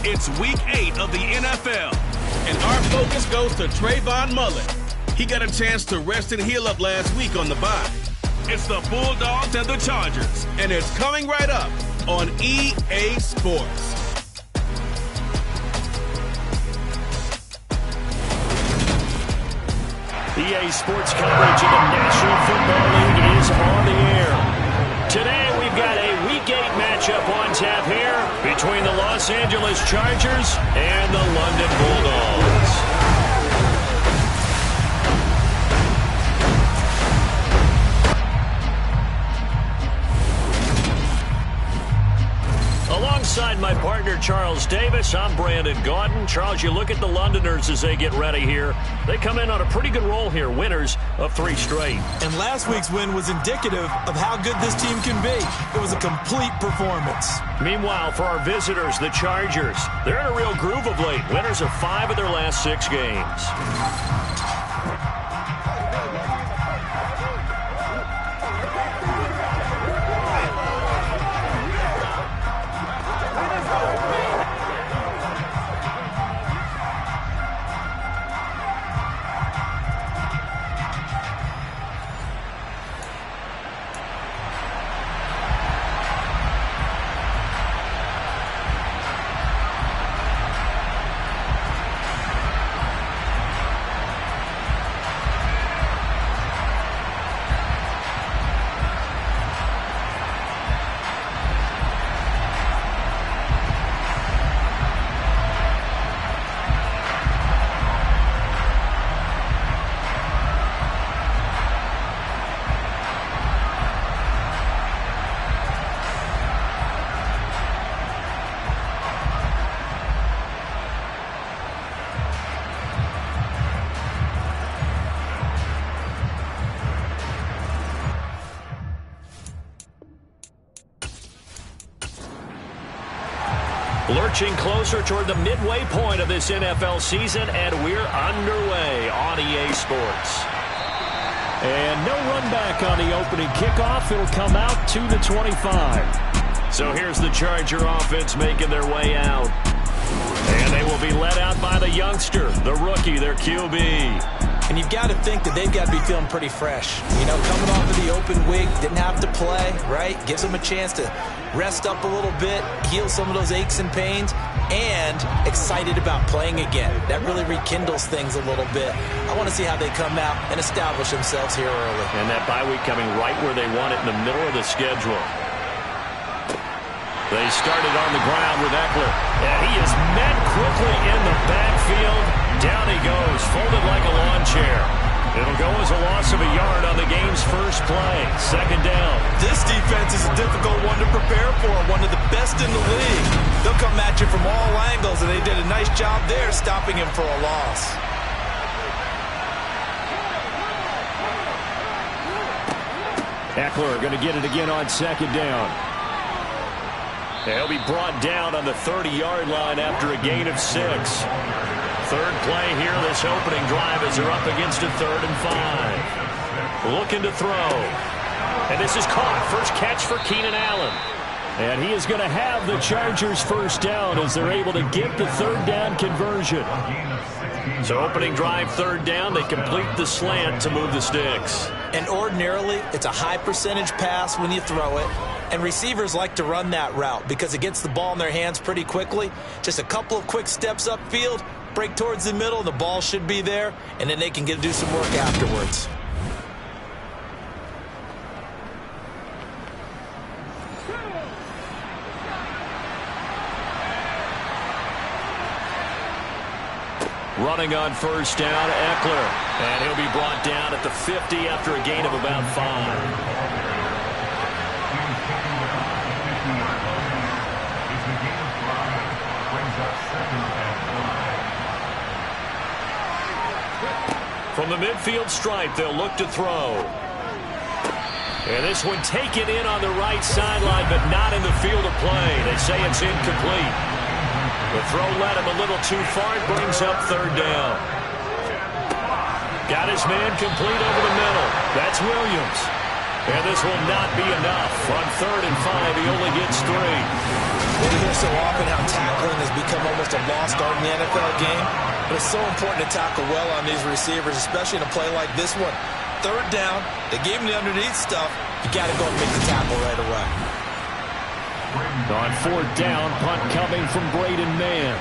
It's Week 8 of the NFL, and our focus goes to Trayvon Mullen. He got a chance to rest and heal up last week on the bye. It's the Bulldogs and the Chargers, and it's coming right up on EA Sports. EA Sports coverage of the National Football League is on the air. Today we've got a Week 8 matchup on tap here between the Los Angeles Chargers and the London Bulldogs. Alongside my partner, Charles Davis, I'm Brandon Gaudin. Charles, you look at the Londoners as they get ready here. They come in on a pretty good roll here, winners of 3 straight. And last week's win was indicative of how good this team can be. It was a complete performance. Meanwhile, for our visitors, the Chargers, they're in a real groove of late. Winners of 5 of their last 6 games. Lurching closer toward the midway point of this NFL season, and we're underway on EA Sports. And no run back on the opening kickoff. It'll come out to the 25. So here's the Charger offense making their way out. And they will be led out by the youngster, the rookie, their QB. And you've got to think that they've got to be feeling pretty fresh. You know, coming off of the open week, didn't have to play, right? Gives them a chance to rest up a little bit, heal some of those aches and pains, and excited about playing again. That really rekindles things a little bit. I want to see how they come out and establish themselves here early. And that bye week coming right where they want it, in the middle of the schedule. They started on the ground with Eckler, and he is met quickly in the backfield. Down he goes, folded like a lawn chair. It'll go as a loss of a yard on the game's first play. 2nd down. This defense is a difficult one to prepare for, one of the best in the league. They'll come at you from all angles, and they did a nice job there stopping him for a loss. Eckler going to get it again on 2nd down. He'll be brought down on the 30-yard line after a gain of 6. 3rd play here this opening drive as they're up against a 3rd and 5. Looking to throw. And this is caught. First catch for Keenan Allen. And he is going to have the Chargers first down as they're able to get the 3rd down conversion. So opening drive, 3rd down. They complete the slant to move the sticks. And ordinarily, it's a high percentage pass when you throw it. And receivers like to run that route because it gets the ball in their hands pretty quickly. Just a couple of quick steps upfield, break towards the middle, the ball should be there, and then they can do some work afterwards. Running on 1st down, Eckler. And he'll be brought down at the 50 after a gain of about 5. From the midfield stripe, they'll look to throw. And this one taken in on the right sideline, but not in the field of play. They say it's incomplete. The throw led him a little too far. It brings up 3rd down. Got his man complete over the middle. That's Williams. And this will not be enough. On 3rd and 5, he only gets 3. We hear so often how tackling has become almost a lost art in the NFL game. But it's so important to tackle well on these receivers, especially in a play like this one. Third down, they gave him the underneath stuff. You got to go and make the tackle right away. On fourth down, punt coming from Braden Mann.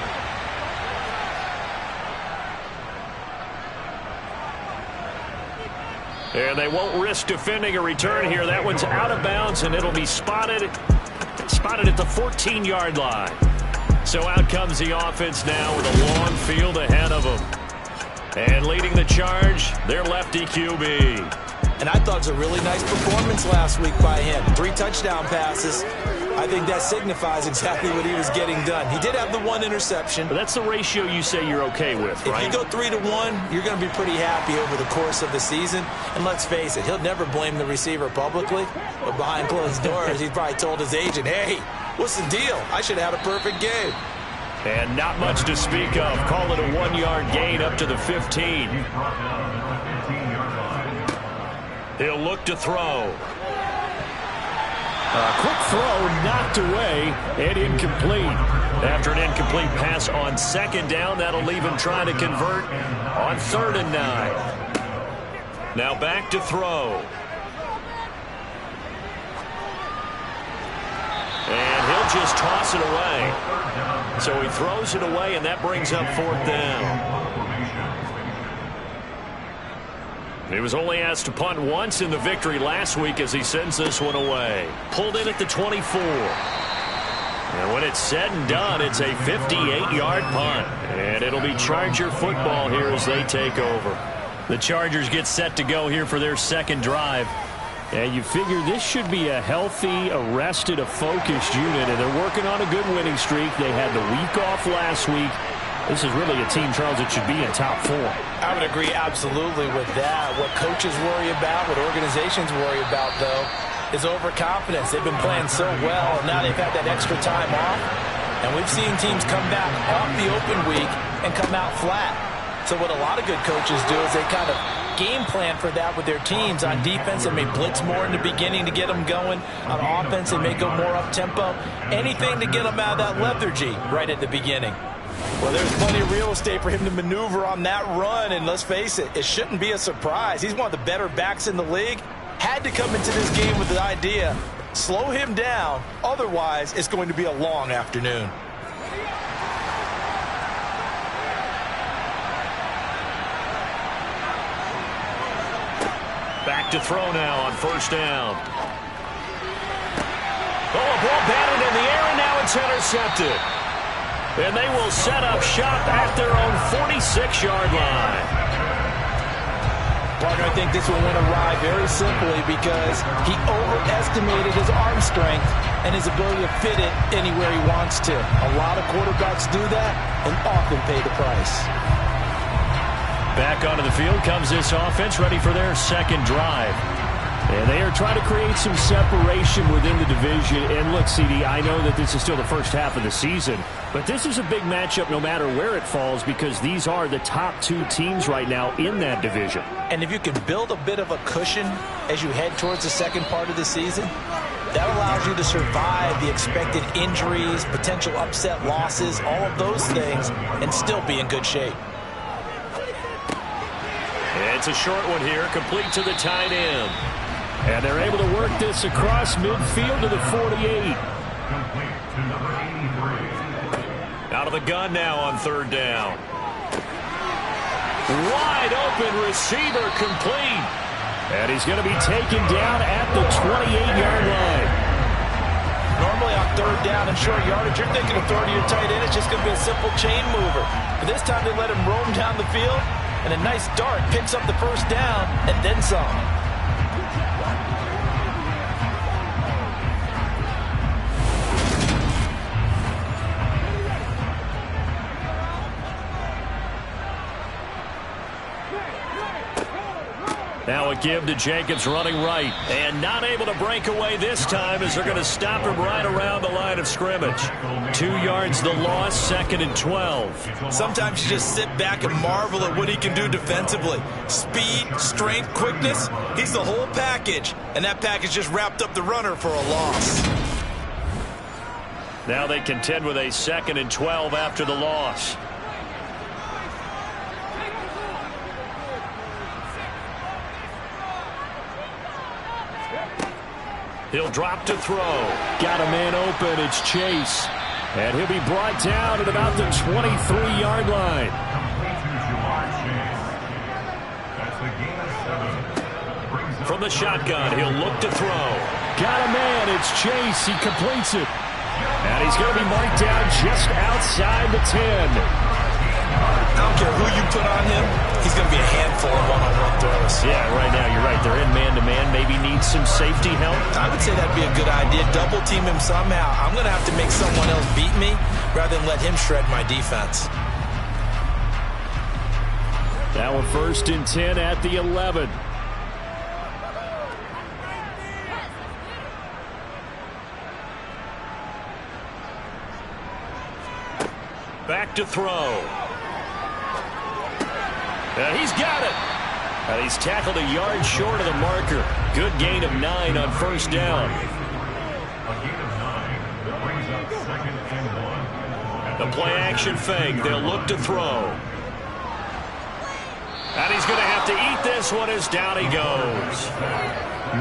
And they won't risk defending a return here. That one's out of bounds, and it'll be spotted at the 14-yard line. So out comes the offense now with a long field ahead of them. And leading the charge, their lefty QB. And I thought it was a really nice performance last week by him. 3 touchdown passes. I think that signifies exactly what he was getting done. He did have the 1 interception. But that's the ratio you say you're okay with, right? If you go 3-to-1, you're going to be pretty happy over the course of the season. And let's face it, he'll never blame the receiver publicly. But behind closed doors, he probably told his agent, hey, what's the deal? I should have had a perfect game. And not much to speak of. Call it a 1-yard gain up to the 15. He'll look to throw. A quick throw knocked away and incomplete. After an incomplete pass on second down, that'll leave him trying to convert on 3rd and 9. Now back to throw. And he'll just toss it away. So he throws it away, and that brings up 4th down. He was only asked to punt once in the victory last week as he sends this one away. Pulled in at the 24. And when it's said and done, it's a 58-yard punt. And it'll be Charger football here as they take over. The Chargers get set to go here for their second drive. And you figure this should be a healthy, arrested, a focused unit. And they're working on a good winning streak. They had the week off last week. This is really a team, Charles, that should be in top 4. I would agree absolutely with that. What coaches worry about, what organizations worry about, though, is overconfidence. They've been playing so well, and now they've had that extra time off. And we've seen teams come back off the open week and come out flat. So what a lot of good coaches do is they kind of game plan for that with their teams. On defense, they may blitz more in the beginning to get them going. On offense, they may go more up-tempo. Anything to get them out of that lethargy right at the beginning. Well, there's plenty of real estate for him to maneuver on that run, and let's face it, it shouldn't be a surprise. He's one of the better backs in the league. Had to come into this game with the idea, slow him down, otherwise it's going to be a long afternoon. Back to throw now on 1st down. Oh, a ball batted in the air, and now it's intercepted. And they will set up shop at their own 46-yard line. Partner, I think this one went awry very simply because he overestimated his arm strength and his ability to fit it anywhere he wants to. A lot of quarterbacks do that and often pay the price. Back onto the field comes this offense, ready for their second drive. And they are trying to create some separation within the division. And look, CD, I know that this is still the first half of the season, but this is a big matchup no matter where it falls because these are the top 2 teams right now in that division. And if you can build a bit of a cushion as you head towards the second part of the season, that allows you to survive the expected injuries, potential upset losses, all of those things, and still be in good shape. It's a short one here, complete to the tight end. And they're able to work this across midfield to the 48. Out of the gun now on 3rd down. Wide open receiver complete. And he's going to be taken down at the 28-yard line. Normally on 3rd down and short yardage, you're thinking of throwing to your tight end. It's just going to be a simple chain mover. But this time they let him roam down the field, and a nice dart picks up the 1st down and then some. Now a give to Jacobs running right. And not able to break away this time as they're going to stop him right around the line of scrimmage. 2 yards the loss, 2nd and 12. Sometimes you just sit back and marvel at what he can do defensively. Speed, strength, quickness. He's the whole package. And that package just wrapped up the runner for a loss. Now they contend with a 2nd and 12 after the loss. He'll drop to throw. Got a man open. It's Chase. And he'll be brought down at about the 23-yard line. From the shotgun, he'll look to throw. Got a man. It's Chase. He completes it. And he's going to be marked down just outside the 10. I don't care who you put on him. He's going to be a handful of one-on-one throws. Yeah, right now you're right. They're in man-to-man. Maybe need some safety help. I would say that'd be a good idea. Double team him somehow. I'm going to have to make someone else beat me rather than let him shred my defense. Now a 1st and 10 at the 11. Back to throw. He's got it. And he's tackled a yard short of the marker. Good gain of 9 on 1st down. A gain of 9 that brings up 2nd and 1. The play action fake. They'll look to throw. And he's going to have to eat this one as down he goes.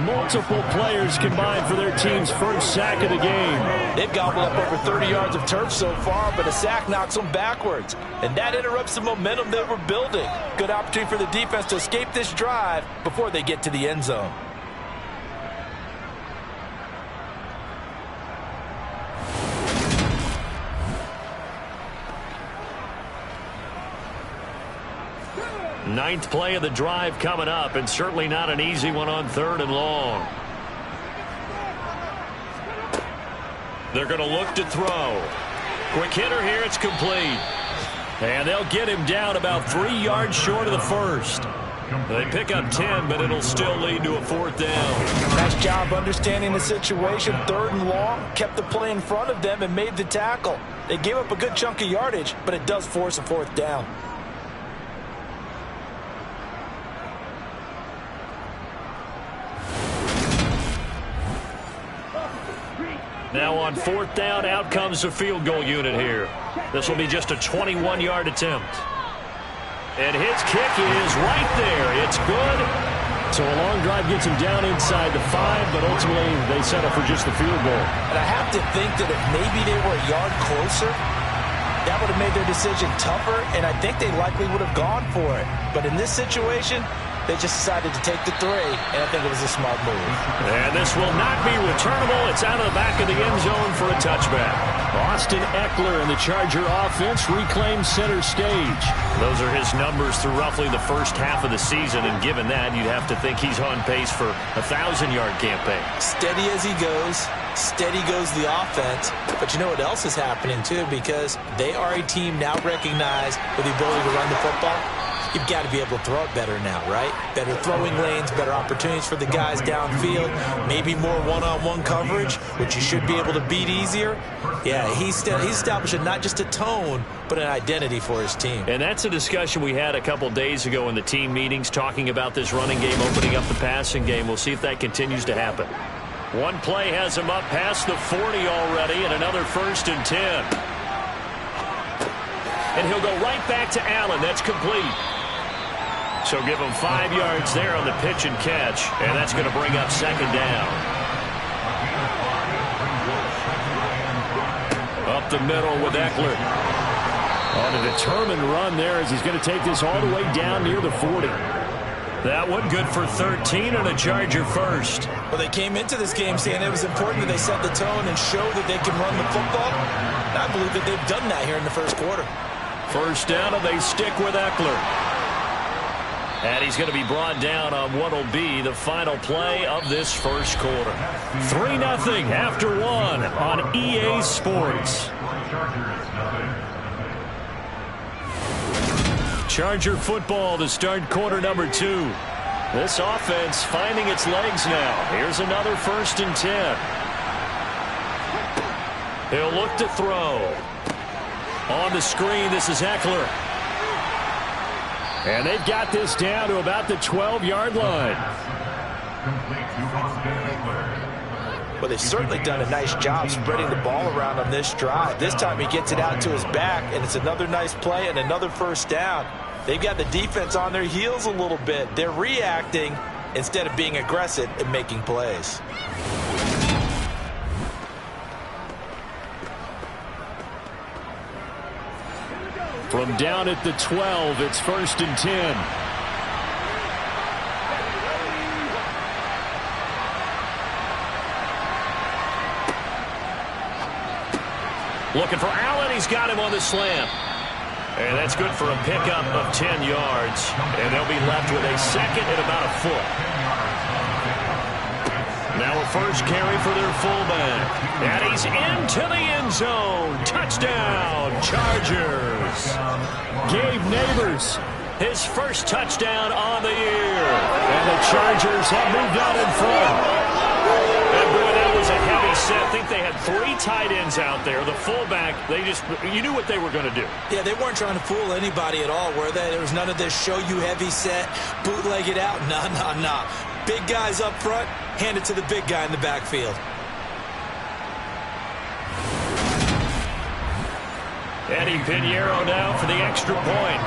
Multiple players combined for their team's 1st sack of the game. They've gobbled up over 30 yards of turf so far, but a sack knocks them backwards. And that interrupts the momentum they were building. Good opportunity for the defense to escape this drive before they get to the end zone. Ninth play of the drive coming up, and certainly not an easy one on 3rd and long. They're going to look to throw. Quick hitter here, it's complete. And they'll get him down about 3 yards short of the 1st. They pick up 10, but it'll still lead to a 4th down. Nice job understanding the situation. 3rd and long, kept the play in front of them and made the tackle. They gave up a good chunk of yardage, but it does force a 4th down. Now on 4th down, out comes the field goal unit here. This will be just a 21-yard attempt. And his kick is right there. It's good. So a long drive gets him down inside the 5, but ultimately they settle for just the field goal. And I have to think that if maybe they were a yard closer, that would have made their decision tougher, and I think they likely would have gone for it. But in this situation, they just decided to take the 3, and I think it was a smart move. And this will not be returnable. It's out of the back of the end zone for a touchback. Austin Eckler and the Charger offense reclaims center stage. Those are his numbers through roughly the first half of the season, and given that, you'd have to think he's on pace for a 1,000-yard campaign. Steady as he goes, steady goes the offense. But you know what else is happening, too, because they are a team now recognized with the ability to run the football. You've got to be able to throw it better now, right? Better throwing lanes, better opportunities for the guys downfield, maybe more one-on-one coverage, which you should be able to beat easier. Yeah, he's establishing not just a tone, but an identity for his team. And that's a discussion we had a couple days ago in the team meetings, talking about this running game, opening up the passing game. We'll see if that continues to happen. One play has him up past the 40 already, and another 1st and 10. And he'll go right back to Allen. That's complete. So give him 5 yards there on the pitch and catch, and that's going to bring up 2nd down. Up the middle with Eckler. On a determined run there as he's going to take this all the way down near the 40. That one good for 13 and a Charger first. Well, they came into this game saying it was important that they set the tone and show that they can run the football. And I believe that they've done that here in the 1st quarter. 1st down, and they stick with Eckler. And he's going to be brought down on what will be the final play of this 1st quarter. 3-0 after 1 on EA Sports. Charger football to start quarter number 2. This offense finding its legs now. Here's another 1st and 10. He'll look to throw. On the screen, this is Eckler. And they've got this down to about the 12-yard line. Well, they've certainly done a nice job spreading the ball around on this drive. This time he gets it out to his back, and it's another nice play and another first down. They've got the defense on their heels a little bit. They're reacting instead of being aggressive and making plays. From down at the 12, it's 1st and 10. Looking for Allen. He's got him on the slant. And that's good for a pickup of 10 yards. And they'll be left with a second and about a foot. Now a first carry for their fullback. And he's into the end zone. Touchdown, Chargers. Gabe Neighbors. His first touchdown on the year. And the Chargers have moved out in front. And boy, that was a heavy set. I think they had 3 tight ends out there. The fullback, you knew what they were going to do. Yeah, they weren't trying to fool anybody at all, were they? There was none of this show you heavy set, bootleg it out. Nah. Big guys up front, hand it to the big guy in the backfield. Eddie Pinheiro now for the extra point.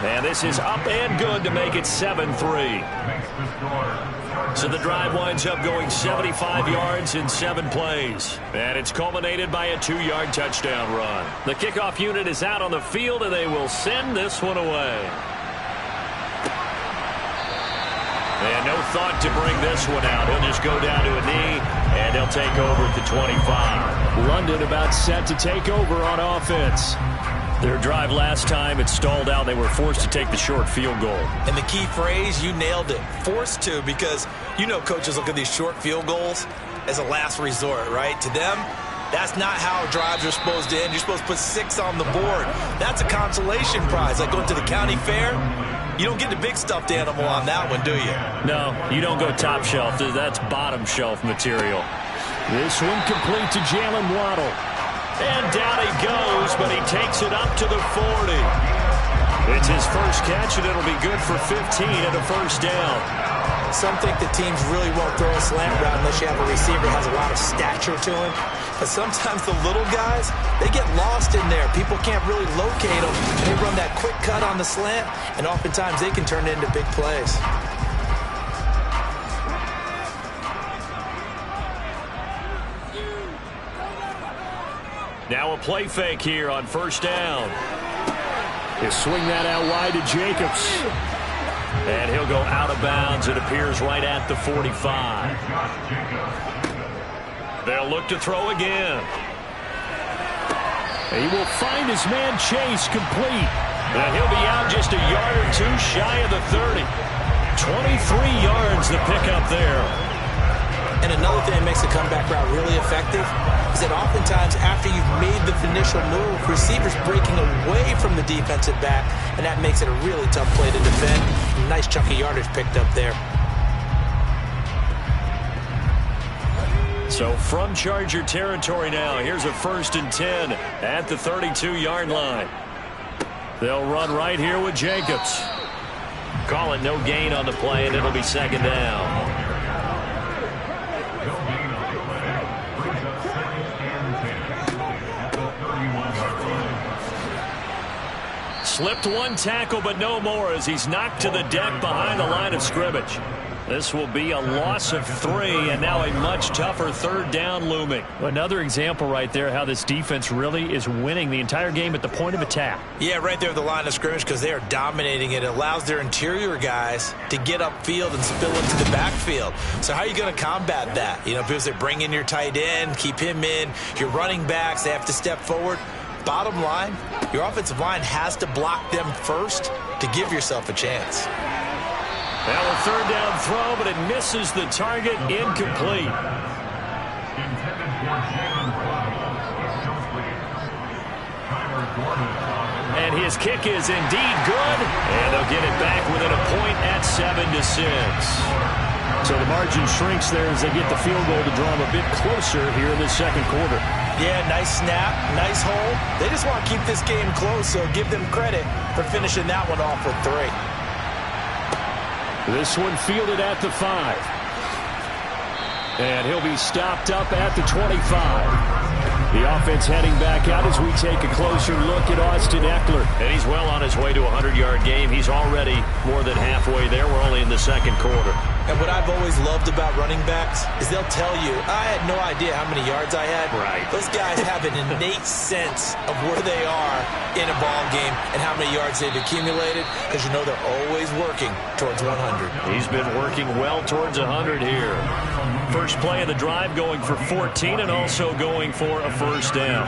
And this is up and good to make it 7-3. So the drive winds up going 75 yards in 7 plays. And it's culminated by a 2-yard touchdown run. The kickoff unit is out on the field, and they will send this one away. And no thought to bring this one out. He'll just go down to a knee, and they'll take over at the 25. London about set to take over on offense. Their drive last time, it stalled out. They were forced to take the short field goal. And the key phrase, you nailed it. Forced to, because you know coaches look at these short field goals as a last resort, right? To them, that's not how drives are supposed to end. You're supposed to put 6 on the board. That's a consolation prize. Like going to the county fair, you don't get the big stuffed animal on that one, do you? No, you don't go top shelf. That's bottom shelf material. This one complete to Jalen Waddle. And down he goes, but he takes it up to the 40. It's his first catch, and it'll be good for 15 and a first down. Some think the teams really won't throw a slant route unless you have a receiver who has a lot of stature to him. But sometimes the little guys, they get lost in there. People can't really locate them. They run that quick cut on the slant, and oftentimes they can turn it into big plays. Now a play fake here on first down. He'll swing that out wide to Jacobs. And he'll go out of bounds. It appears right at the 45. They'll look to throw again. He will find his man Chase complete. And he'll be out just a yard or 2 shy of the 30. 23 yards the pickup there. And another thing that makes the comeback route really effective is that oftentimes after you've made the initial move, receivers breaking away from the defensive back, and that makes it a really tough play to defend. Nice chunk of yardage picked up there. So from Charger territory now, here's a 1st and 10 at the 32-yard line. They'll run right here with Jacobs. Call it no gain on the play, and it'll be 2nd down. Slipped 1 tackle, but no more as he's knocked to the deck behind the line of scrimmage. This will be a loss of 3, and now a much tougher 3rd down looming. Another example right there how this defense really is winning the entire game at the point of attack. Yeah, right there at the line of scrimmage because they are dominating it. It allows their interior guys to get upfield and spill into the backfield. So how are you going to combat that? You know, because they bring in your tight end, keep him in. Your running backs, they have to step forward. Bottom line, your offensive line has to block them first to give yourself a chance. Now a 3rd down throw, but it misses the target, incomplete. And his kick is indeed good, and they'll get it back within a point at 7-6. So the margin shrinks there as they get the field goal to draw them a bit closer here in the 2nd quarter. Yeah, nice snap, nice hold. They just want to keep this game close, so give them credit for finishing that one off with 3. This one fielded at the 5. And he'll be stopped up at the 25. The offense heading back out as we take a closer look at Austin Eckler. And he's well on his way to a 100-yard game. He's already more than halfway there. We're only in the second quarter. And what I've always loved about running backs is they'll tell you, I had no idea how many yards I had. Right. Those guys have an innate sense of where they are in a ball game and how many yards they've accumulated, because you know they're always working towards 100. He's been working well towards 100 here. First play of the drive going for 14 and also going for a first down.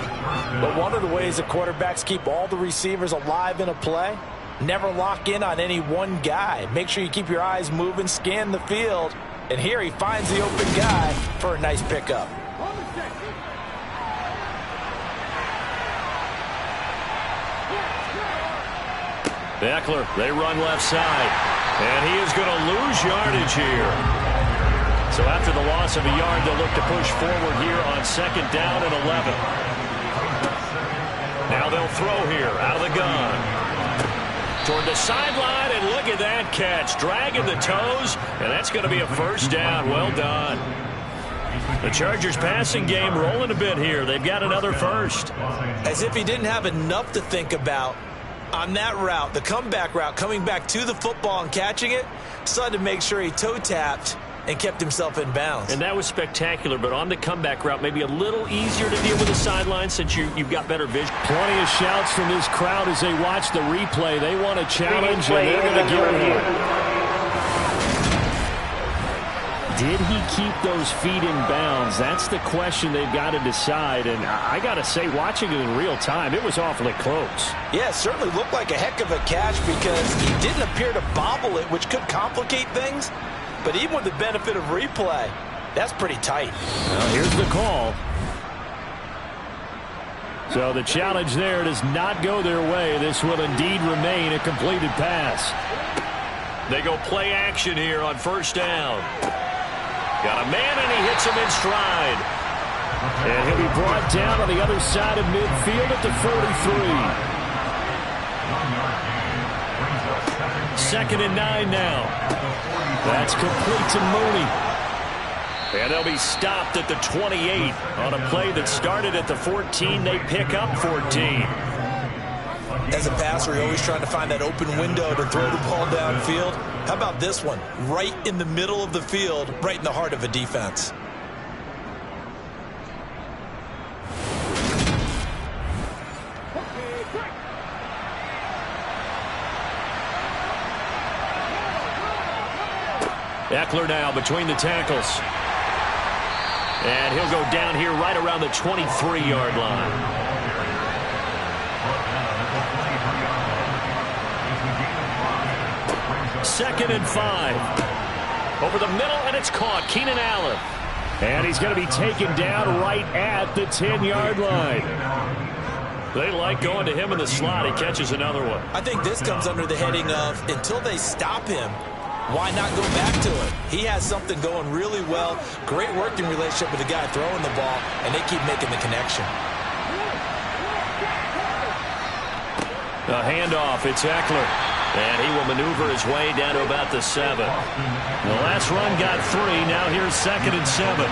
But one of the ways that quarterbacks keep all the receivers alive in a play, never lock in on any one guy. Make sure you keep your eyes moving, scan the field. And here he finds the open guy for a nice pickup. Eckler, they run left side. And he is going to lose yardage here. So after the loss of a yard, they'll look to push forward here on second down and 11. Now they'll throw here out of the gun. Toward the sideline, and look at that catch. Dragging the toes, and that's going to be a first down. Well done. The Chargers passing game rolling a bit here. They've got another first. As if he didn't have enough to think about on that route, the comeback route, coming back to the football and catching it, decided to make sure he toe-tapped and kept himself in bounds. And that was spectacular, but on the comeback route, maybe a little easier to deal with the sideline since you've got better vision. Plenty of shouts from this crowd as they watch the replay. They want a challenge, and they're going to give it one. Did he keep those feet in bounds? That's the question they've got to decide. And I got to say, watching it in real time, it was awfully close. Yeah, it certainly looked like a heck of a catch because he didn't appear to bobble it, which could complicate things. But even with the benefit of replay, that's pretty tight. Well, here's the call. So the challenge there does not go their way. This will indeed remain a completed pass. They go play action here on first down. Got a man, and he hits him in stride. And he'll be brought down on the other side of midfield at the 43. Second and 9 now. That's complete to Mooney. And they'll be stopped at the 28 on a play that started at the 14. They pick up 14. As a passer, you're always trying to find that open window to throw the ball downfield. How about this one? Right in the middle of the field, right in the heart of a defense. Eckler now between the tackles. And he'll go down here right around the 23-yard line. Second and 5. Over the middle, and it's caught. Keenan Allen. And he's going to be taken down right at the 10-yard line. They like going to him in the slot. He catches another one. I think this comes under the heading of, until they stop him, why not go back to it? He has something going really well. Great working relationship with the guy throwing the ball, and they keep making the connection. A handoff. It's Eckler. And he will maneuver his way down to about the 7. The last run got 3. Now here's second and 7.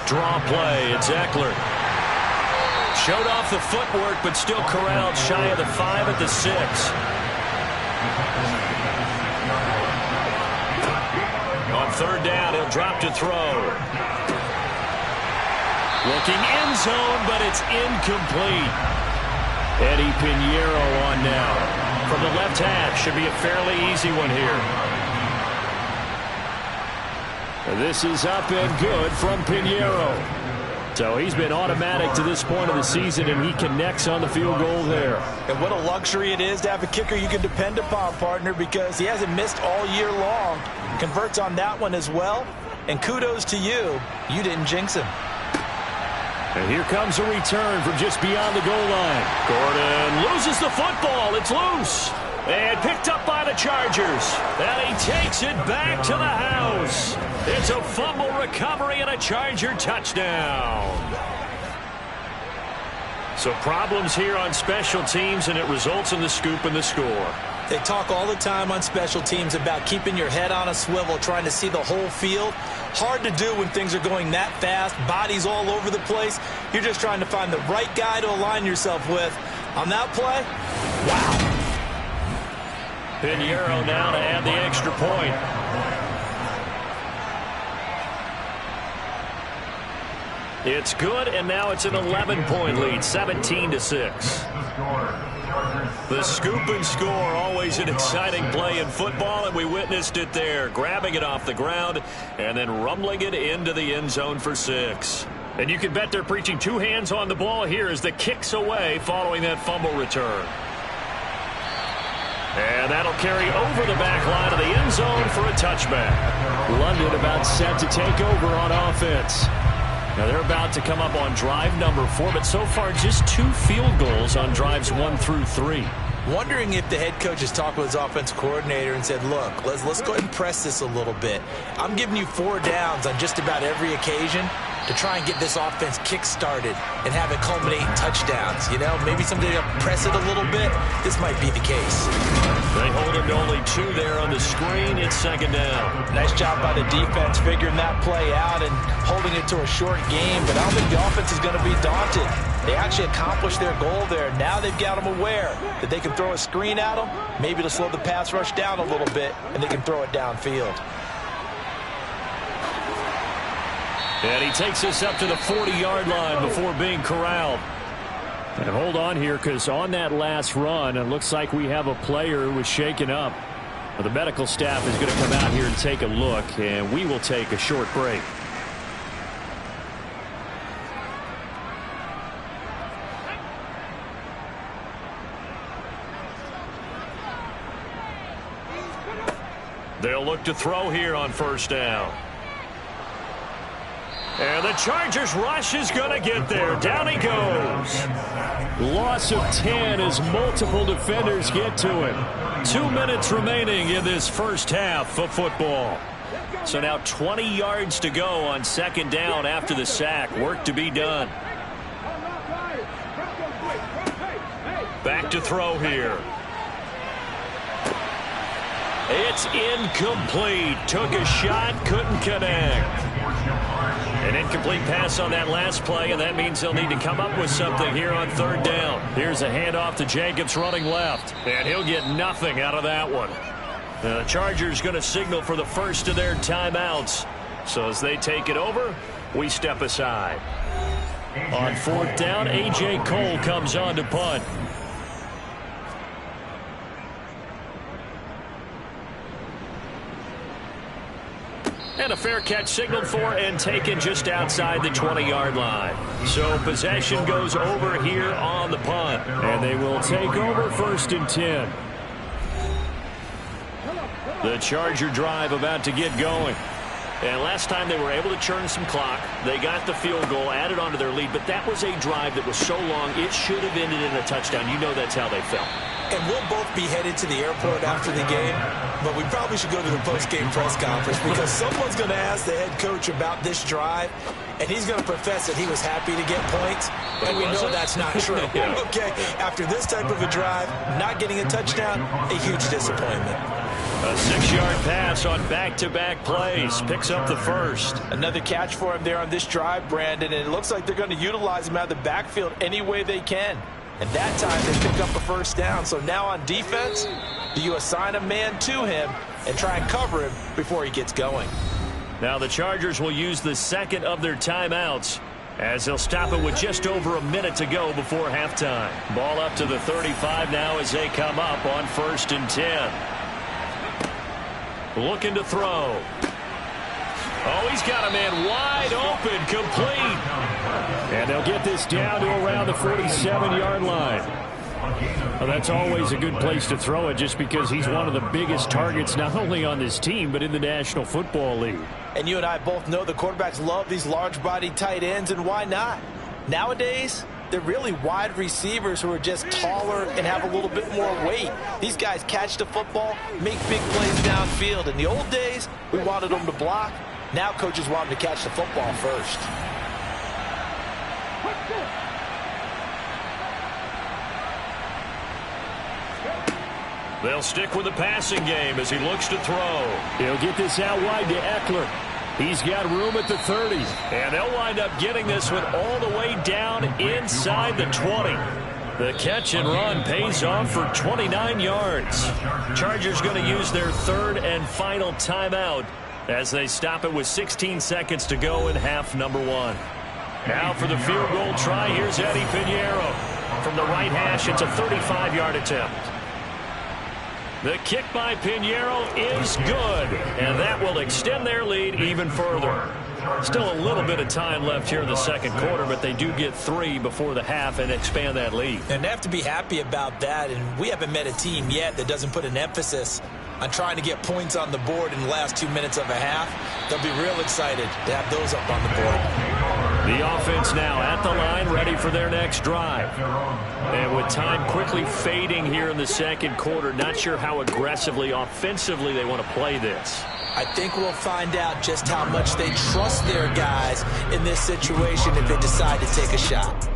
Draw play. It's Eckler. Showed off the footwork, but still corralled shy of the 5 at the 6. On third down, he'll drop to throw. Looking end zone, but it's incomplete. Eddie Pinheiro on now. From the left half, should be a fairly easy one here. This is up and good from Pinheiro. So he's been automatic to this point of the season, and he connects on the field goal there. And what a luxury it is to have a kicker you can depend upon, partner, because he hasn't missed all year long. Converts on that one as well. And kudos to you. You didn't jinx him. And here comes a return from just beyond the goal line. Gordon loses the football. It's loose. And picked up by the Chargers. And he takes it back to the house. It's a fumble recovery and a Charger touchdown. So problems here on special teams, and it results in the scoop and the score. They talk all the time on special teams about keeping your head on a swivel, trying to see the whole field. Hard to do when things are going that fast, bodies all over the place. You're just trying to find the right guy to align yourself with. On that play, wow. Pinheiro now to add the extra point. It's good, and now it's an 11-point lead, 17-6. The scoop and score, always an exciting play in football, and we witnessed it there, grabbing it off the ground and then rumbling it into the end zone for 6. And you can bet they're preaching two hands on the ball here as the kick's away following that fumble return. And that'll carry over the back line of the end zone for a touchback. London about set to take over on offense. Now they're about to come up on drive number 4, but so far just 2 field goals on drives 1 through 3. Wondering if the head coach has talked with his offense coordinator and said, look, let's go ahead and press this a little bit. I'm giving you 4 downs on just about every occasion to try and get this offense kick-started and have it culminate in touchdowns. You know, maybe someday they'll press it a little bit. This might be the case. They hold him to only 2 there on the screen. It's second down. Nice job by the defense figuring that play out and holding it to a short game, but I don't think the offense is going to be daunted. They actually accomplished their goal there. Now they've got them aware that they can throw a screen at them, maybe to slow the pass rush down a little bit, and they can throw it downfield. And he takes us up to the 40-yard line before being corralled. And hold on here, because on that last run, it looks like we have a player who was shaken up. Well, the medical staff is going to come out here and take a look, and we will take a short break. They'll look to throw here on first down. And the Chargers rush is going to get there. Down he goes. Loss of 10 as multiple defenders get to him. 2 minutes remaining in this first half of football. So now 20 yards to go on second down after the sack. Work to be done. Back to throw here. It's incomplete. Took a shot, couldn't connect. An incomplete pass on that last play, and that means they'll need to come up with something here on third down. Here's a handoff to Jacobs running left, and he'll get nothing out of that one. The Chargers going to signal for the first of their timeouts. So as they take it over, we step aside. On fourth down, A.J. Cole comes on to punt. And a fair catch signaled for and taken just outside the 20-yard line. So possession goes over here on the punt. And they will take over first and 10. The Charger drive about to get going. And last time they were able to churn some clock. They got the field goal, added onto their lead, but that was a drive that was so long it should have ended in a touchdown. You know that's how they felt. And we'll both be headed to the airport after the game, but we probably should go to the post-game press conference because someone's going to ask the head coach about this drive, and he's going to profess that he was happy to get points, and we know that's not true. Okay, after this type of a drive, not getting a touchdown, a huge disappointment. A 6-yard pass on back-to-back plays. Picks up the first. Another catch for him there on this drive, Brandon, and it looks like they're going to utilize him out of the backfield any way they can. And that time they pick up a first down. So now on defense, do you assign a man to him and try and cover him before he gets going? Now the Chargers will use the second of their timeouts as they'll stop it with just over a minute to go before halftime. Ball up to the 35 now as they come up on first and 10. Looking to throw. Oh, he's got a man wide open, complete. And they'll get this down to around the 47-yard line. Well, that's always a good place to throw it just because he's one of the biggest targets not only on this team but in the National Football League. And you and I both know the quarterbacks love these large-bodied tight ends, and why not? Nowadays, they're really wide receivers who are just taller and have a little bit more weight. These guys catch the football, make big plays downfield. In the old days, we wanted them to block. Now coaches want them to catch the football first. They'll stick with the passing game as he looks to throw. He'll get this out wide to Eckler. He's got room at the 30. And they'll wind up getting this one all the way down inside the 20. The catch and run pays off for 29 yards. Chargers going to use their third and final timeout as they stop it with 16 seconds to go in half number 1. Now for the field goal try, here's Eddie Pinheiro. From the right hash, it's a 35-yard attempt. The kick by Pinheiro is good, and that will extend their lead even further. Still a little bit of time left here in the second quarter, but they do get 3 before the half and expand that lead. And they have to be happy about that, and we haven't met a team yet that doesn't put an emphasis on trying to get points on the board in the last 2 minutes of a half. They'll be real excited to have those up on the board. The offense now at the line, ready for their next drive. And with time quickly fading here in the second quarter, not sure how aggressively, offensively they want to play this. I think we'll find out just how much they trust their guys in this situation if they decide to take a shot.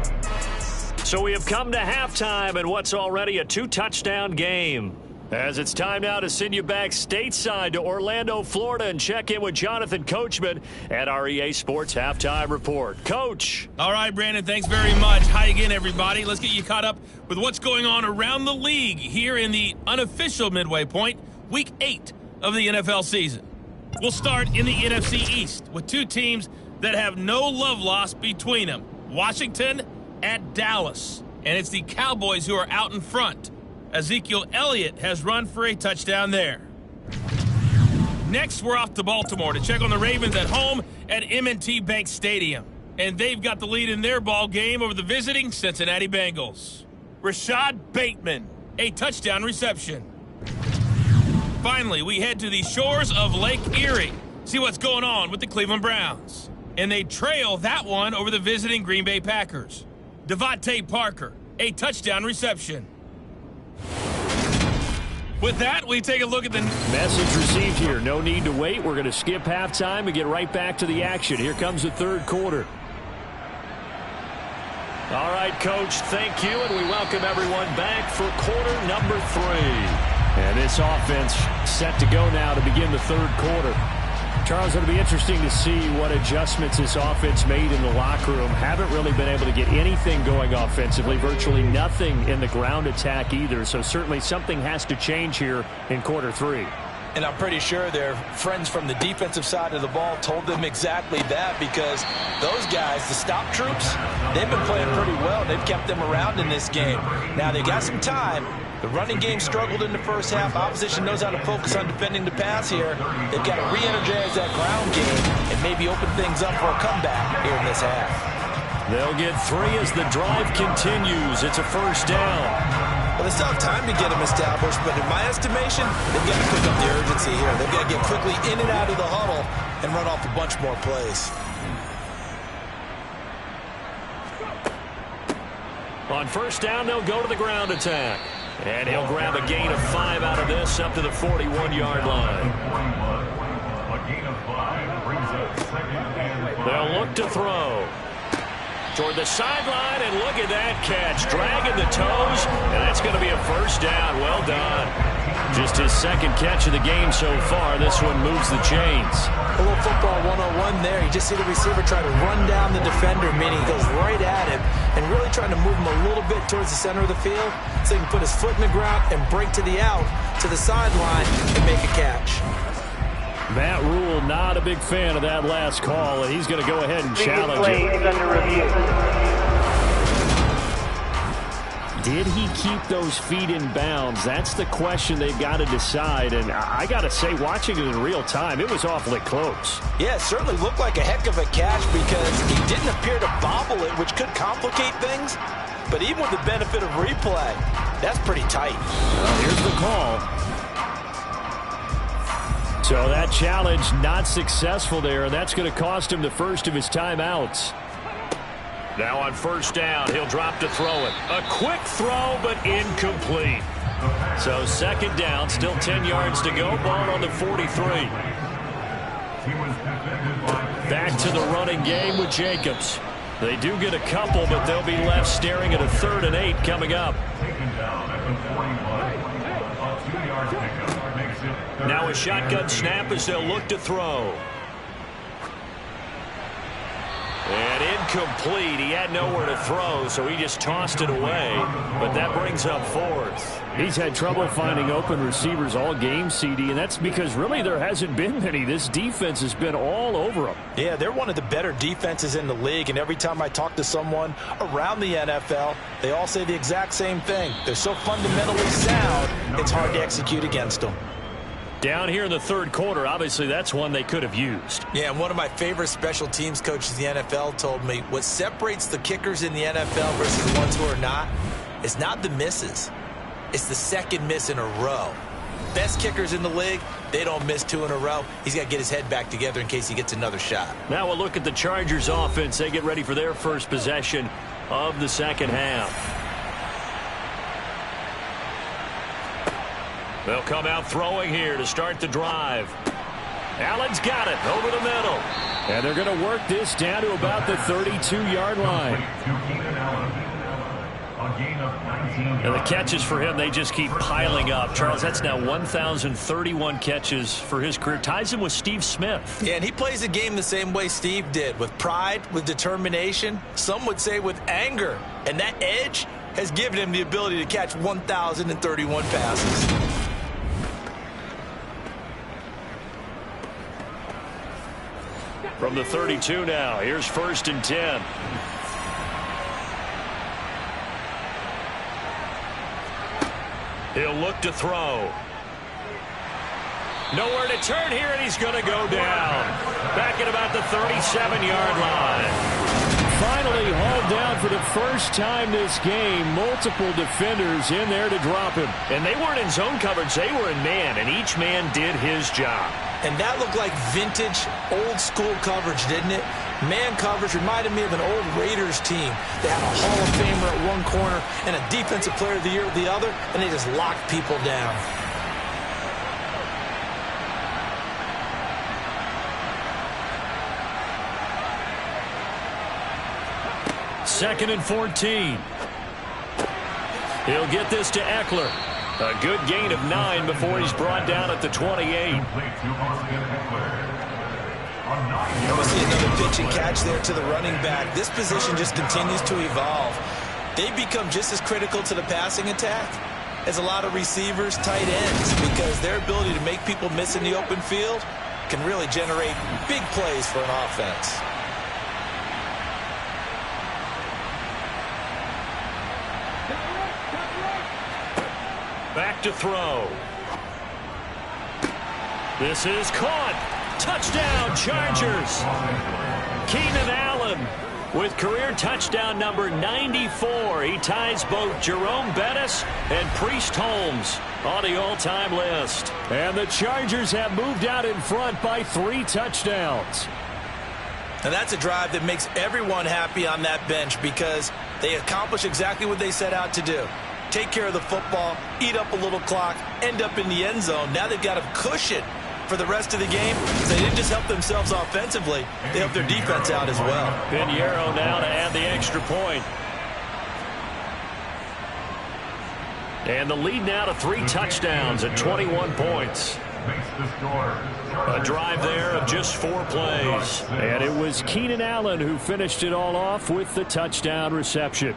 So we have come to halftime in what's already a 2-touchdown game. As it's time now to send you back stateside to Orlando, Florida, and check in with Jonathan Coachman at our EA Sports Halftime Report. Coach. All right, Brandon, thanks very much. Hi again, everybody. Let's get you caught up with what's going on around the league here in the unofficial midway point, Week 8 of the NFL season. We'll start in the NFC East with two teams that have no love lost between them. Washington at Dallas. And it's the Cowboys who are out in front. Ezekiel Elliott has run for a touchdown there. Next, we're off to Baltimore to check on the Ravens at home at M&T Bank Stadium. And they've got the lead in their ball game over the visiting Cincinnati Bengals. Rashad Bateman, a touchdown reception. Finally, we head to the shores of Lake Erie. See what's going on with the Cleveland Browns. And they trail that one over the visiting Green Bay Packers. Devontae Parker, a touchdown reception. With that, we take a look at the message received here. No need to wait. We're going to skip halftime and get right back to the action. Here comes the third quarter. All right, Coach, thank you, and we welcome everyone back for quarter number 3. And this offense set to go now to begin the third quarter. Charles, it'll be interesting to see what adjustments this offense made in the locker room. Haven't really been able to get anything going offensively, virtually nothing in the ground attack either. So certainly something has to change here in quarter 3. And I'm pretty sure their friends from the defensive side of the ball told them exactly that, because those guys, the stop troops, they've been playing pretty well. They've kept them around in this game. Now they got some time. The running game struggled in the first half. Opposition knows how to focus on defending the pass here. They've got to re-energize that ground game and maybe open things up for a comeback here in this half. They'll get 3 as the drive continues. It's a first down. Well, they still have time to get them established, but in my estimation, they've got to pick up the urgency here. They've got to get quickly in and out of the huddle and run off a bunch more plays. On first down, they'll go to the ground attack. And he'll grab a gain of 5 out of this up to the 41-yard line. They'll look to throw. Toward the sideline, and look at that catch. Dragging the toes, and that's going to be a first down. Well done. Just his second catch of the game so far. This one moves the chains. A little football 101 there. You just see the receiver try to run down the defender, meaning he goes right at him, and really trying to move him a little bit towards the center of the field so he can put his foot in the ground and break to the out, to the sideline, and make a catch. Matt Rule not a big fan of that last call, and he's going to go ahead and challenge it. Did he keep those feet in bounds? That's the question they've got to decide. And I got to say, watching it in real time, it was awfully close. Yeah, it certainly looked like a heck of a catch because he didn't appear to bobble it, which could complicate things. But even with the benefit of replay, that's pretty tight. Well, here's the call. So that challenge not successful there, and that's going to cost him the first of his timeouts. Now on first down, he'll drop to throw it. A quick throw, but incomplete. So second down, still 10 yards to go. Ball on the 43. Back to the running game with Jacobs. They do get a couple, but they'll be left staring at a 3rd and 8 coming up. 2-yard pickup makes it third Now a shotgun snap as they'll look to throw. And incomplete. He had nowhere to throw, so he just tossed it away. But that brings up fourth. He's had trouble finding open receivers all game, CD, and that's because really there hasn't been many. This defense has been all over them. Yeah, they're one of the better defenses in the league, and every time I talk to someone around the NFL, they all say the exact same thing. They're so fundamentally sound, it's hard to execute against them. Down here in the third quarter, obviously that's one they could have used. Yeah, and one of my favorite special teams coaches in the NFL told me what separates the kickers in the NFL versus the ones who are not is not the misses. It's the second miss in a row. Best kickers in the league, they don't miss 2 in a row. He's got to get his head back together in case he gets another shot. Now a look at the Chargers offense. They get ready for their first possession of the second half. They'll come out throwing here to start the drive. Allen's got it over the middle. And they're going to work this down to about the 32-yard line. And the catches for him, they just keep piling up. Charles, that's now 1,031 catches for his career. Ties him with Steve Smith. Yeah, and he plays the game the same way Steve did, with pride, with determination, some would say with anger. And that edge has given him the ability to catch 1,031 passes. From the 32 now, here's 1st and 10. He'll look to throw. Nowhere to turn here, and he's going to go down. Back at about the 37-yard line. Finally hauled down for the first time this game. Multiple defenders in there to drop him. And they weren't in zone coverage. They were in man, and each man did his job. And that looked like vintage, old-school coverage, didn't it? Man coverage reminded me of an old Raiders team. They had a Hall of Famer at one corner and a Defensive Player of the Year at the other, and they just locked people down. Second and 14. He'll get this to Eckler. A good gain of 9 before he's brought down at the 28. We'll see another pitch and catch there to the running back. This position just continues to evolve. They become just as critical to the passing attack as a lot of receivers, tight ends, because their ability to make people miss in the open field can really generate big plays for an offense. Back to throw. This is caught. Touchdown, Chargers. Keenan Allen with career touchdown number 94. He ties both Jerome Bettis and Priest Holmes on the all-time list. And the Chargers have moved out in front by 3 touchdowns. And that's a drive that makes everyone happy on that bench because they accomplish exactly what they set out to do. Take care of the football, eat up a little clock, end up in the end zone. Now they've got a cushion for the rest of the game. So they didn't just help themselves offensively, they helped their defense out as well. Pinheiro now to add the extra point. And the lead now to 3 touchdowns at 21 points. A drive there of just 4 plays. And it was Keenan Allen who finished it all off with the touchdown reception.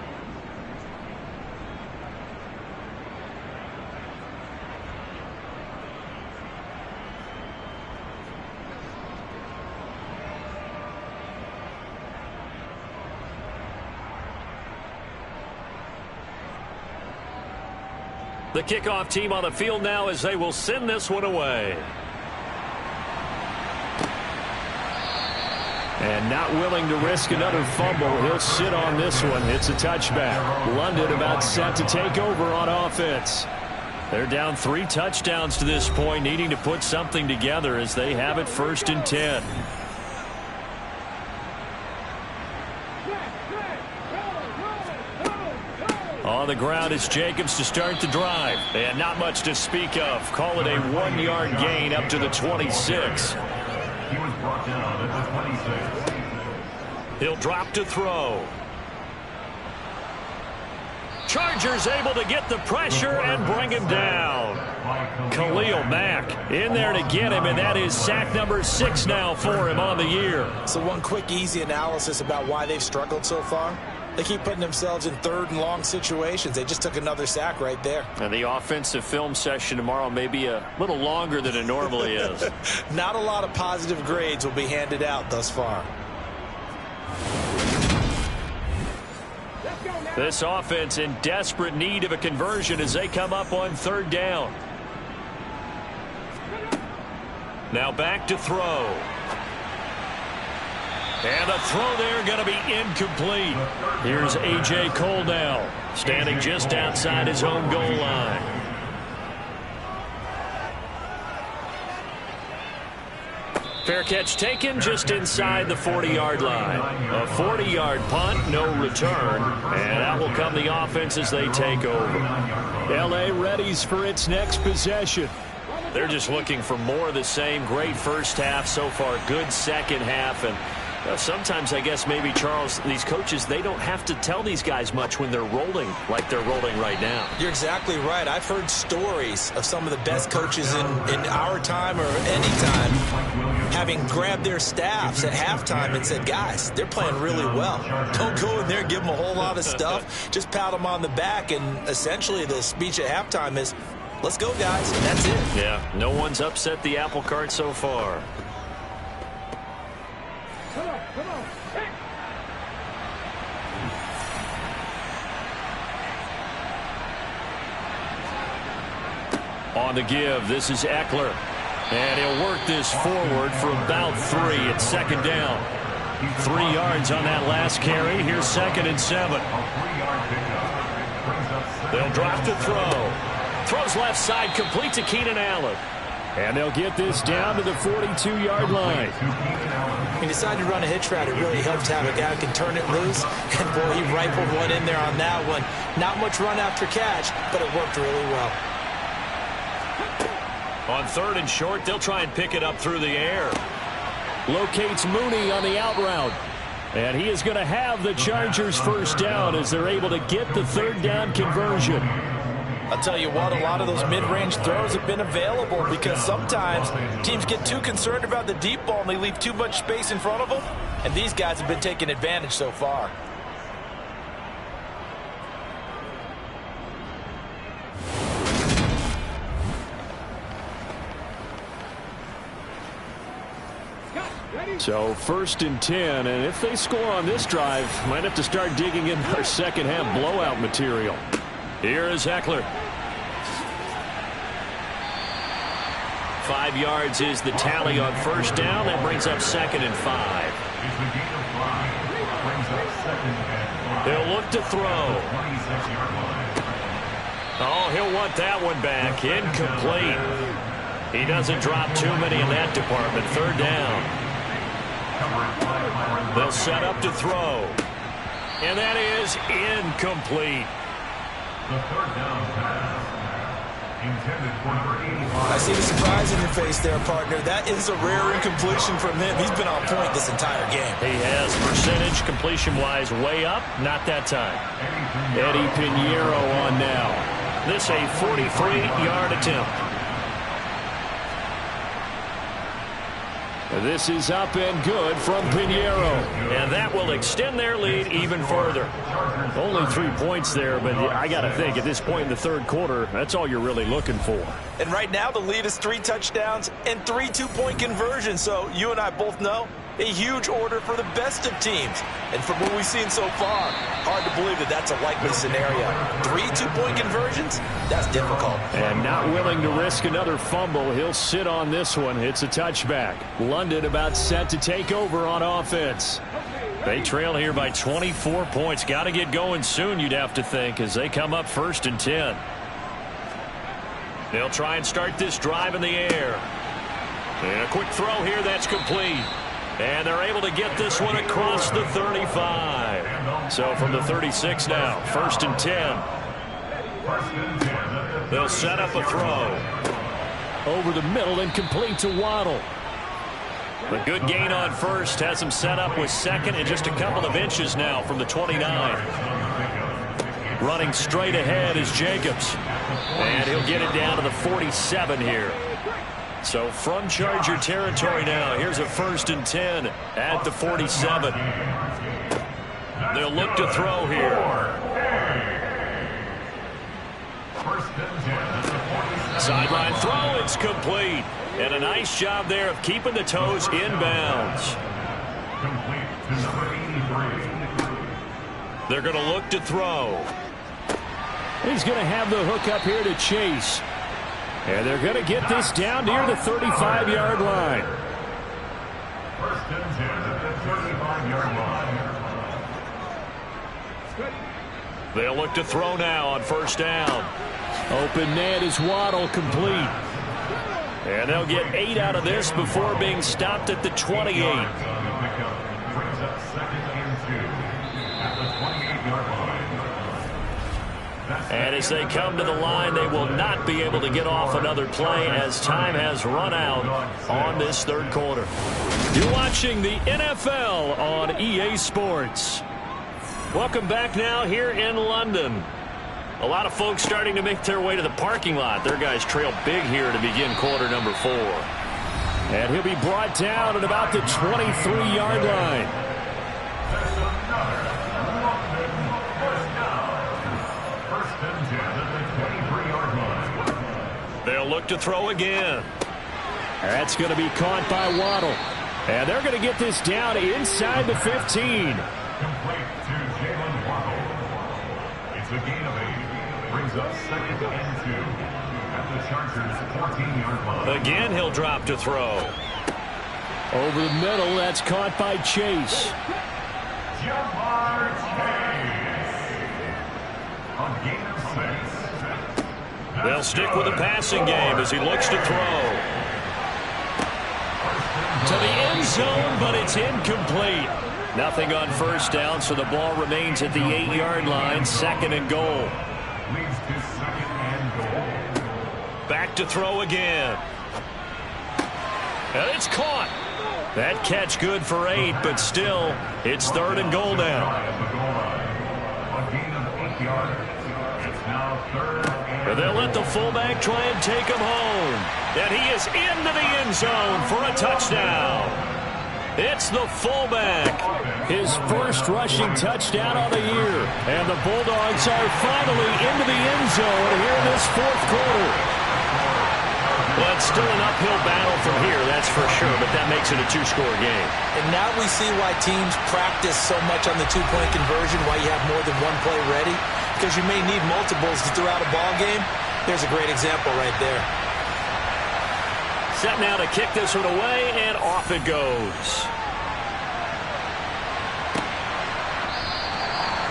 The kickoff team on the field now as they will send this one away. And not willing to risk another fumble. He'll sit on this one. It's a touchback. London about set to take over on offense. They're down 3 touchdowns to this point, needing to put something together as they have it 1st and 10. On the ground is Jacobs to start the drive. And not much to speak of. Call it a 1-yard gain up to the 26. He was brought down at the 26. He'll drop to throw. Chargers able to get the pressure and bring him down. Khalil Mack in there to get him, and that is sack number 6 now for him on the year. So one quick, easy analysis about why they've struggled so far. They keep putting themselves in 3rd and long situations. They just took another sack right there. And the offensive film session tomorrow may be a little longer than it normally is. Not a lot of positive grades will be handed out thus far. This offense in desperate need of a conversion as they come up on 3rd down. Now back to throw. And a throw there going to be incomplete. Here's A.J. Cole now, standing just outside his own goal line. Fair catch taken just inside the 40-yard line. A 40-yard punt, no return. And out will come the offense as they take over. L.A. readies for its next possession. They're just looking for more of the same. Great first half so far. Good second half. And sometimes, I guess, maybe, Charles, these coaches, they don't have to tell these guys much when they're rolling like they're rolling right now. You're exactly right. I've heard stories of some of the best coaches in our time or any time having grabbed their staffs at halftime and said, guys, they're playing really well. Don't go in there and give them a whole lot of stuff. Just pat them on the back. And essentially the speech at halftime is, let's go, guys. And that's it. Yeah, no one's upset the apple cart so far. On the give, this is Eckler. And he'll work this forward for about 3 at 2nd down. 3 yards on that last carry. Here's 2nd and 7. They'll drop to throw. Throws left side, complete to Keenan Allen. And they'll get this down to the 42-yard line. He decided to run a hitch route. It really helps to have a guy who can turn it loose. And, boy, he rifled one in there on that one. Not much run after catch, but it worked really well. On 3rd and short, they'll try and pick it up through the air. Locates Mooney on the out route. And he is going to have the Chargers first down as they're able to get the 3rd down conversion. I'll tell you what, a lot of those mid-range throws have been available because sometimes teams get too concerned about the deep ball and they leave too much space in front of them. And these guys have been taking advantage so far. So 1st and 10, and if they score on this drive, might have to start digging in our second half blowout material. Here is Eckler. 5 yards is the tally on 1st down. That brings up 2nd and 5. He'll look to throw. Oh, he'll want that one back. Incomplete. He doesn't drop too many in that department. 3rd down. They'll set up to throw. And that is incomplete. The 3rd down pass intended for number 85. I see the surprise in your face there, partner. That is a rare incompletion from him. He's been on point this entire game. He has. Percentage completion-wise way up. Not that time. Eddie Pinheiro on now. This a 43-yard attempt. This is up and good from Pinheiro. And that will extend their lead even further. Only 3 points there, but I got to think at this point in the 3rd quarter, that's all you're really looking for. And right now the lead is 3 touchdowns and 3 two-point conversions. So you and I both know a huge order for the best of teams. And from what we've seen so far, hard to believe that that's a likely scenario. 3 two-point conversions? That's difficult. And not willing to risk another fumble. He'll sit on this one. It's a touchback. London about set to take over on offense. They trail here by 24 points. Got to get going soon, you'd have to think, as they come up 1st and 10. They'll try and start this drive in the air. And a quick throw here that's complete. And they're able to get this one across the 35. So from the 36 now, 1st and 10. They'll set up a throw. Over the middle and complete to Waddle. A good gain on 1st. Has him set up with 2nd and just a couple of inches now from the 29. Running straight ahead is Jacobs. And he'll get it down to the 47 here. So from Charger territory now, here's a 1st and 10 at the 47. They'll look to throw here. Sideline throw, it's complete. And a nice job there of keeping the toes inbounds. They're going to look to throw. He's going to have the hook up here to Chase. And they're going to get this down near the 35-yard line. 1st and 10 at the 35-yard line. They'll look to throw now on 1st down. Open man is Waddle, complete. And they'll get 8 out of this before being stopped at the 28. Brings up 2nd and 2 at the 28-yard line. And as they come to the line, they will not be able to get off another play as time has run out on this 3rd quarter. You're watching the NFL on EA Sports. Welcome back now here in London. A lot of folks starting to make their way to the parking lot. Their guys trail big here to begin quarter number 4. And he'll be brought down at about the 23-yard line. They'll look to throw again. That's going to be caught by Waddle. And they're going to get this down inside the 15. Complete to Jalen Waddle. It's a gain of 8. Brings up 2nd and 2 at the Chargers' 14-yard line. Again, he'll drop to throw. Over the middle, that's caught by Chase. Jamar Chase. A gain of 6. They'll stick with the passing game as he looks to throw. To the end zone, but it's incomplete. Nothing on 1st down, so the ball remains at the 8-yard line, 2nd and goal. Leads to 2nd and goal. Back to throw again. And it's caught. That catch good for 8, but still, it's 3rd and goal now. A gain of 8 yards. It's now 3rd and They'll let the fullback try and take him home. And he is into the end zone for a touchdown. It's the fullback. His first rushing touchdown of the year. And the Bulldogs are finally into the end zone here in this 4th quarter. Well, it's still an uphill battle from here, that's for sure, but that makes it a 2-score game. And now we see why teams practice so much on the 2-point conversion, why you have more than one play ready, because you may need multiples to throw out a ball game. There's a great example right there. Set now to kick this one away, and off it goes.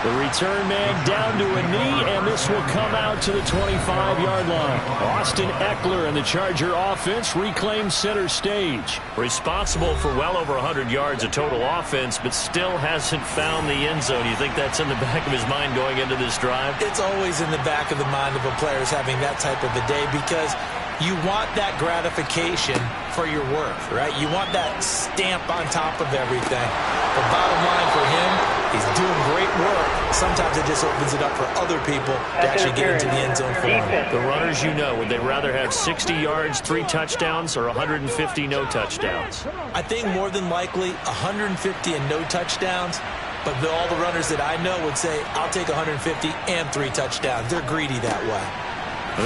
The return man down to a knee, and this will come out to the 25-yard line. Austin Eckler and the Charger offense reclaim center stage. Responsible for well over 100 yards of total offense, but still hasn't found the end zone. You think that's in the back of his mind going into this drive? It's always in the back of the mind of a player having that type of a day, because you want that gratification for your work, right? You want that stamp on top of everything. The bottom line for him, he's doing great work. Sometimes it just opens it up for other people to actually get into the end zone for him. The runners, you know, would they rather have 60 yards, 3 touchdowns, or 150 no touchdowns? I think more than likely 150 and no touchdowns. But all the runners that I know would say, I'll take 150 and 3 touchdowns. They're greedy that way.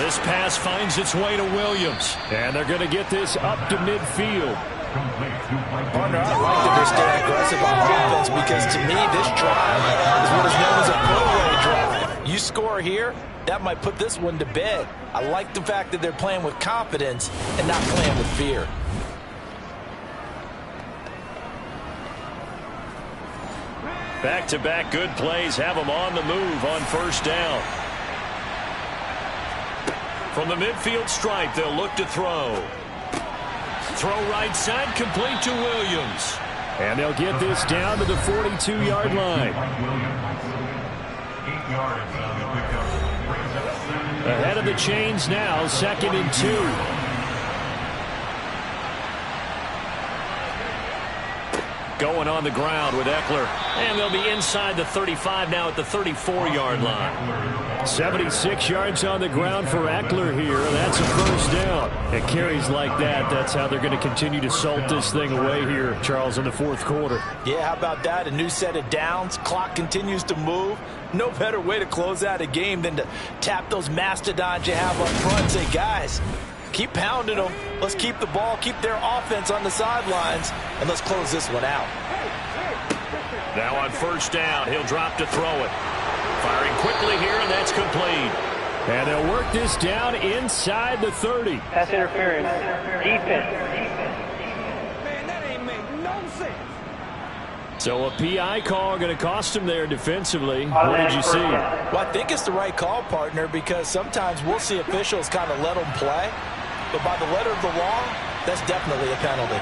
This pass finds its way to Williams. And they're going to get this up to midfield. Partner, I like that they're staying aggressive on offense, because to me, this drive is what is known as a throwaway drive. You score here, that might put this one to bed. I like the fact that they're playing with confidence and not playing with fear. Back-to-back good plays have them on the move on 1st down. From the midfield stripe, they'll look to throw. Throw right side, complete to Williams. And they'll get this down to the 42-yard line. Ahead of the chains now, 2nd and 2. Going on the ground with Eckler. And they'll be inside the 35 now at the 34-yard line. 76 yards on the ground for Eckler here. That's a first down. It carries like that. That's how they're going to continue to salt this thing away here, Charles, in the fourth quarter. Yeah, how about that? A new set of downs. Clock continues to move. No better way to close out a game than to tap those mastodons you have up front and say, guys, keep pounding them. Let's keep the ball, keep their offense on the sidelines, and let's close this one out. Now on first down, he'll drop to throw it. Firing quickly here, and that's complete. And they'll work this down inside the 30. Pass interference. Defense. Man, that ain't make no sense. So a PI call going to cost him there defensively. What did you see? Well, I think it's the right call, partner, because sometimes we'll see officials kind of let them play. But by the letter of the law, that's definitely a penalty.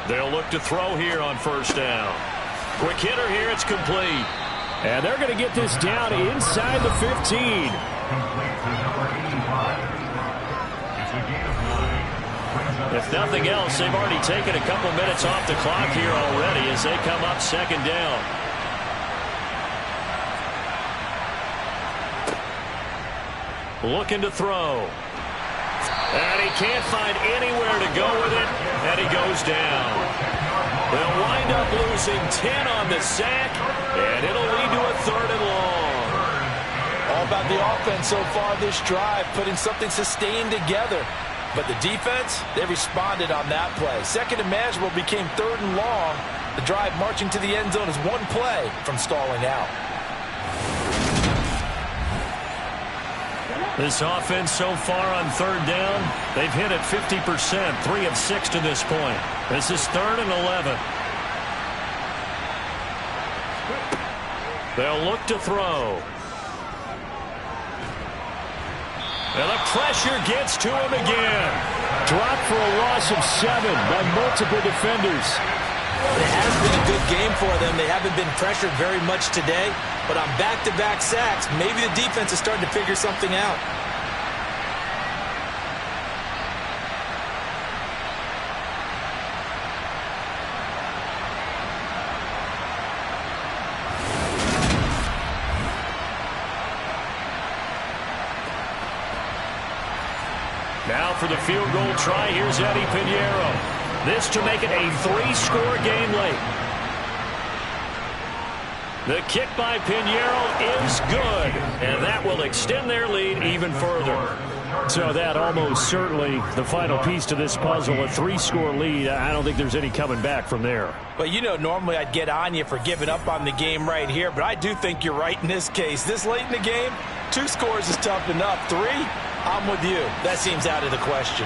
They'll look to throw here on first down. Quick hitter here, it's complete. And they're going to get this down inside the 15. Complete to number 85. It's a gain of 9. If nothing else, they've already taken a couple minutes off the clock here already as they come up second down. Looking to throw. And he can't find anywhere to go with it, and he goes down. They'll wind up losing 10 on the sack, and it'll lead to a third and long. All about the offense so far this drive, putting something sustained together. But the defense, they responded on that play. Second and manageable became third and long. The drive marching to the end zone is one play from stalling out. This offense so far on third down, they've hit it 50%, 3 of 6 to this point. This is third and 11. They'll look to throw. And the pressure gets to him again. Dropped for a loss of 7 by multiple defenders. It has been a good game for them. They haven't been pressured very much today, but on back-to-back sacks, maybe the defense is starting to figure something out. Now for the field goal try, here's Eddie Pinheiro. This to make it a 3-score game late. The kick by Pinheiro is good, and that will extend their lead even further. So that almost certainly the final piece to this puzzle, a 3-score lead. I don't think there's any coming back from there. Well, you know, normally I'd get on you for giving up on the game right here, but I do think you're right in this case. This late in the game, 2 scores is tough enough. 3, I'm with you. That seems out of the question.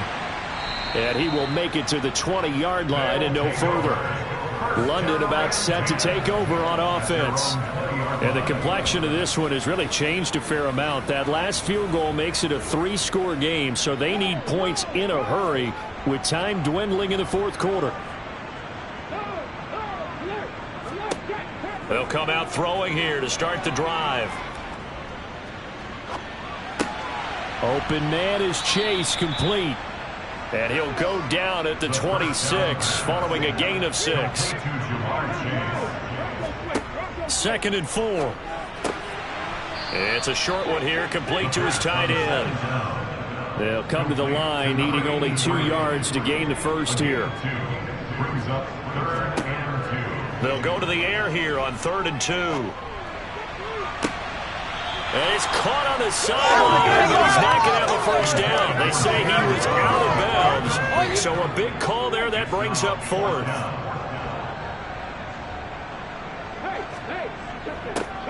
And he will make it to the 20-yard line and no further. London about set to take over on offense. And the complexion of this one has really changed a fair amount. That last field goal makes it a 3-score game, so they need points in a hurry with time dwindling in the fourth quarter. They'll come out throwing here to start the drive. Open man is Chase, complete. And he'll go down at the 26 following a gain of 6. Second and 4. It's a short one here, complete to his tight end. They'll come to the line, needing only 2 yards to gain the first here. They'll go to the air here on 3rd and 2. And it's caught on the sideline, but he's not going to have a first down. They say he was out of bounds. So a big call there that brings up 4th.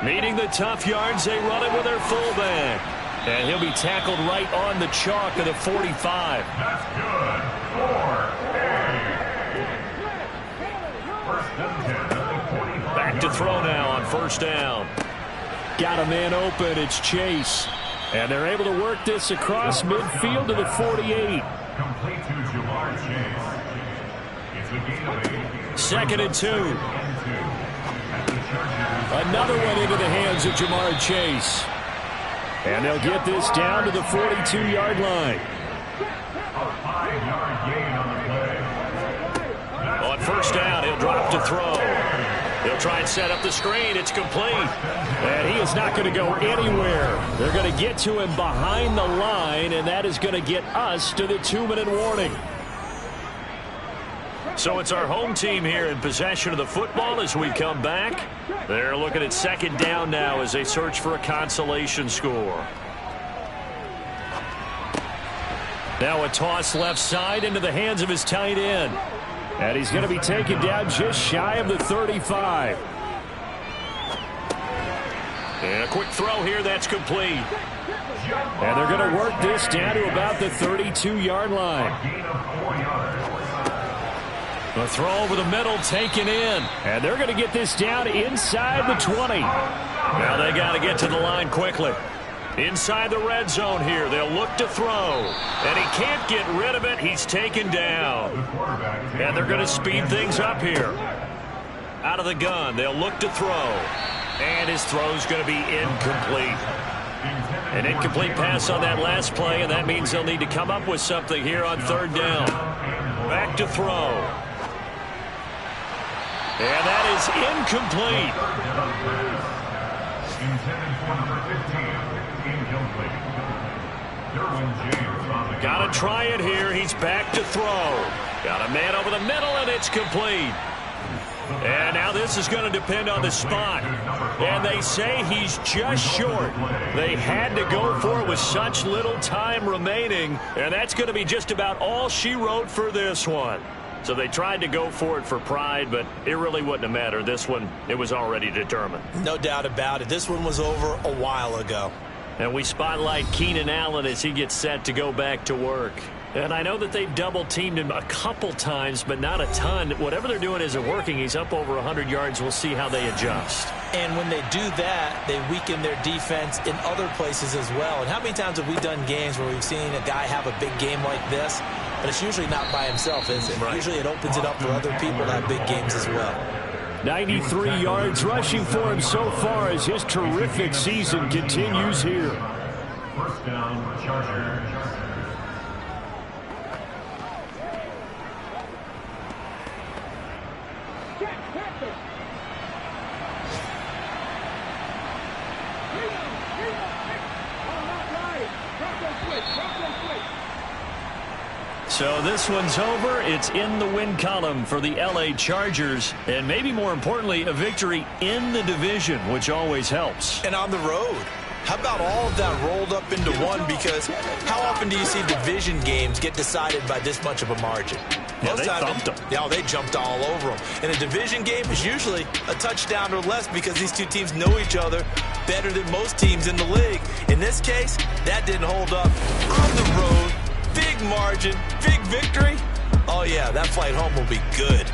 Needing the tough yards, they run it with their fullback. And he'll be tackled right on the chalk of the 45. That's good. 4. Back to throw now on first down. Got a man open, it's Chase. And they're able to work this across midfield to the 48. Complete to Jamar Chase. It's a gain of 8. 2nd and 2. Another one into the hands of Jamar Chase. And they'll get this down to the 42-yard line. A 5-yard gain on the play. On First down, he'll drop to throw. He'll try and set up the screen. It's complete. And he is not going to go anywhere. They're going to get to him behind the line, and that is going to get us to the 2-minute warning. So it's our home team here in possession of the football as we come back. They're looking at second down now as they search for a consolation score. Now a toss left side into the hands of his tight end. And he's going to be taken down just shy of the 35. And a quick throw here, that's complete. And they're going to work this down to about the 32-yard line. The throw over the middle taken in. And they're going to get this down inside the 20. Now they got to get to the line quickly. Inside the red zone here, they'll look to throw. And he can't get rid of it. He's taken down. And they're going to speed things up here. Out of the gun, they'll look to throw. And his throw's going to be incomplete. An incomplete pass on that last play, and that means they'll need to come up with something here on third down. Back to throw. And that is incomplete. Got to try it here. He's back to throw. Got a man over the middle, and it's complete. And now this is going to depend on the spot. And they say he's just short. They had to go for it with such little time remaining. And that's going to be just about all she wrote for this one. So they tried to go for it for pride, but it really wouldn't have mattered. This one, it was already determined. No doubt about it. This one was over a while ago. And we spotlight Keenan Allen as he gets set to go back to work. And I know that they've double-teamed him a couple times, but not a ton. Whatever they're doing isn't working. He's up over 100 yards. We'll see how they adjust. And when they do that, they weaken their defense in other places as well. And how many times have we done games where we've seen a guy have a big game like this, but it's usually not by himself, is it? Right. Usually it opens it up for other people to have big games as well. 93 yards rushing for him so far as his terrific season continues here. First down, Chargers. So this one's over. It's in the win column for the LA Chargers. And maybe more importantly, a victory in the division, which always helps. And on the road. How about all of that rolled up into one? Because how often do you see division games get decided by this much of a margin? Yeah, they thumped them. Yeah, they jumped all over them. And a division game is usually a touchdown or less because these two teams know each other better than most teams in the league. In this case, that didn't hold up. On the road, big margin, big victory. Oh, yeah, that flight home will be good.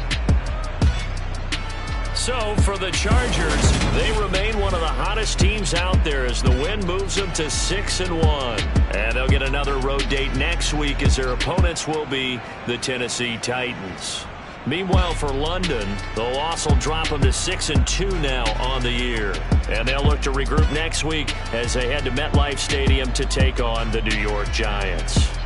So for the Chargers, they remain one of the hottest teams out there as the win moves them to 6-1. And they'll get another road date next week as their opponents will be the Tennessee Titans. Meanwhile, for London, the loss will drop them to 6-2 now on the year. And they'll look to regroup next week as they head to MetLife Stadium to take on the New York Giants.